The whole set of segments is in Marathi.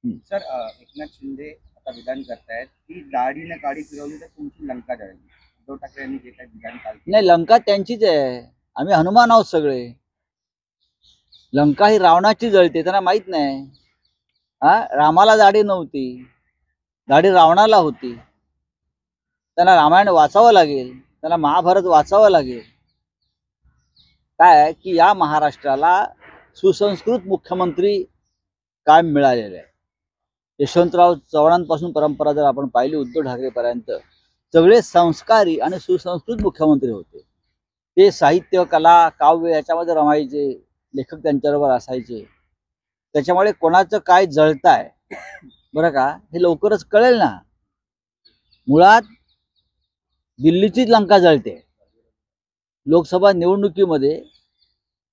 सर एकनाथ शिंदे आता विधान करतायत की दाढीने काडी फिरवली तर तुमची लंका जळेल. उद्धव ठाकरे यांनी जे काही विधान काल केलं. नाही, लंका त्यांचीच आहे. आम्ही हनुमान आहोत सगळे. लंका ही रावणाची जळते, त्यांना माहित नाही. रामाला दाढी नव्हती, दाढी रावणाला होती. त्यांना रामायण वाचावं लागेल, त्यांना महाभारत वाचावं लागेल. काय की या महाराष्ट्राला सुसंस्कृत मुख्यमंत्री कायम मिळालेले आहे. यशवंतराव चव्हाणांपासून परंपरा जर आपण पाहिली उद्धव ठाकरेपर्यंत सगळे संस्कारी आणि सुसंस्कृत मुख्यमंत्री होते. ते साहित्य, कला, काव्य याच्यामध्ये रमायचे, लेखक त्यांच्याबरोबर असायचे. त्याच्यामुळे कोणाचं काय जळताय बरं का हे लवकरच कळेल ना. मुळात दिल्लीचीच लंका जळते. लोकसभा निवडणुकीमध्ये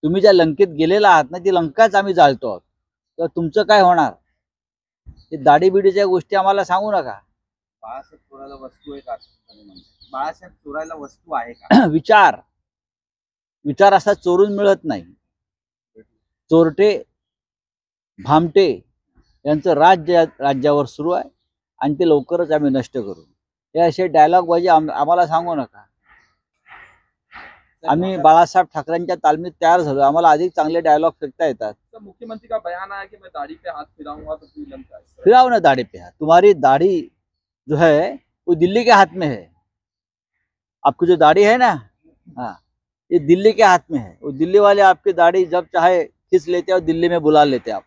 तुम्ही ज्या लंकेत गेलेला आहात ना, ती लंकाच आम्ही जाळतो आहोत. तर तुमचं काय होणार? हे दाढीबिडीच्या गोष्टी आम्हाला सांगू नका. बाळासाहेब चोरायला वस्तू आहे का असं म्हणतात. बाळासाहेब चोरायला वस्तू आहे का? विचार असा चोरून मिळत नाही. चोरटे भामटे यांचं राज्यावर सुरू आहे आणि ते लवकरच आम्ही नष्ट करू. हे असे डायलॉग बाजी आम्हाला सांगू नका. आम्ही बाळासाहेब ठाकरेंच्या तालमीत तयार झालो. आम्हाला अधिक चांगले डायलॉग फेकता येतात. मुख्यमंत्री का बयान आया कि मैं दाढ़ी पे हाथ फिराऊंगा तो पूरी लंका है। फिराओ ना दाढ़ी पे हाथ. तुम्हारी दाढ़ी जो है वो दिल्ली के हाथ में है. आपकी जो दाढ़ी है ना, हाँ, ये दिल्ली के हाथ में है. वो दिल्ली वाले आपकी दाढ़ी जब चाहे खींच लेते हैं और दिल्ली में बुला लेते हैं आप.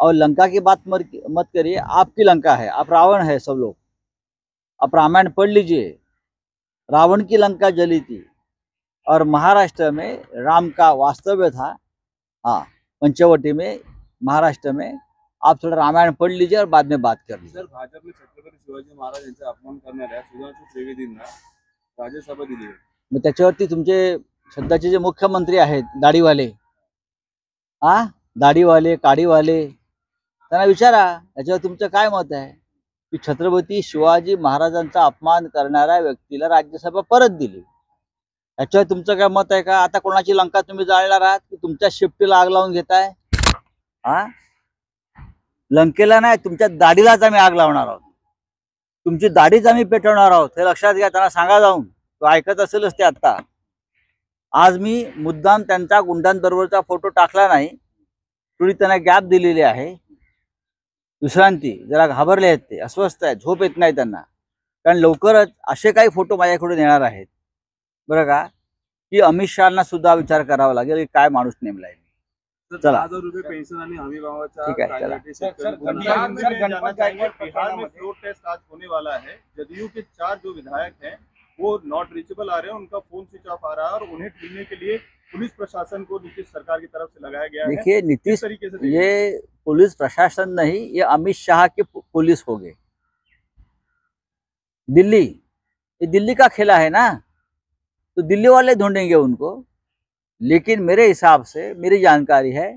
और लंका की बात मत करिए. आपकी लंका है, आप रावण है सब लोग. आप रामायण पढ़ लीजिए. रावण की लंका जली थी और महाराष्ट्र में राम का वास्तव्य था. हाँ, पंचवटी में, महाराष्ट्र में. आप थोड़ा रामायण पढ़ लीजिए और बाद में बात कर लीजिए. सर, भाजपने छत्रपती शिवाजी महाराज यांचा अपमान करणाऱ्या सुधांशू त्रिवेदींना राज्यसभा दिली आहे. मग त्याच्यावरती तुमचे सध्याचे जे मुख्यमंत्री आहेत दाढीवाले, दाढीवाले काडीवाले, त्यांना विचारा याच्यावर तुमचं काय मत आहे की छत्रपती शिवाजी महाराजांचा अपमान करणाऱ्या व्यक्तीला राज्यसभा परत दिली. याच्यावर तुमचं काय मत आहे का? आता कोणाची लंका तुम्ही जाळणार आहात की तुमच्या शिफ्टीला आग लावून घेताय? लंकेला नाही, तुमच्या दाढीलाच आम्ही आग लावणार आहोत. तुमची दाढीच आम्ही पेटवणार आहोत. हे लक्षात घ्या. त्यांना सांगा जाऊन. तो ऐकत असेलच ते. आता आज मी मुद्दाम त्यांचा गुंडांबरोबरचा फोटो टाकला नाही. थोडी त्यांना गॅप दिलेली आहे. विश्रांती, जरा घाबरले आहेत ते, अस्वस्थ आहेत, झोप येत नाही त्यांना. कारण लवकरच असे काही फोटो माझ्याकडून येणार आहेत बरं का, की अमित शहाना सुद्धा विचार करावा लागेल की काय माणूस नेमलाय. चला, 10,000 रुपये पेन्शन आणि हमी भावाच्या ठीक आहे, चला. बिहार में फ्लोर टेस्ट आज होने वाला है। जदयू के 4 जो विधायक हैं वो नॉट रीचेबल आ रहे हैं, उनका फोन स्विच ऑफ आ रहा है और उन्हें ढूंढने के लिए पुलिस प्रशासन को नीतीश सरकार की तरफ से लगाया गया है। देखिए नीतीश, तरीके से ये पुलिस प्रशासन नहीं, ये अमित शाह की पुलिस हो गई. दिल्ली, ये दिल्ली का खेला है ना, तो दिल्ली वाले ढूंढेंगे उनको. लेकिन मेरे हिसाब से, मेरी जानकारी है,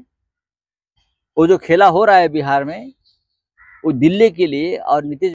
वो जो खेला हो रहा है बिहार में वो दिल्ली के लिए और नीतीश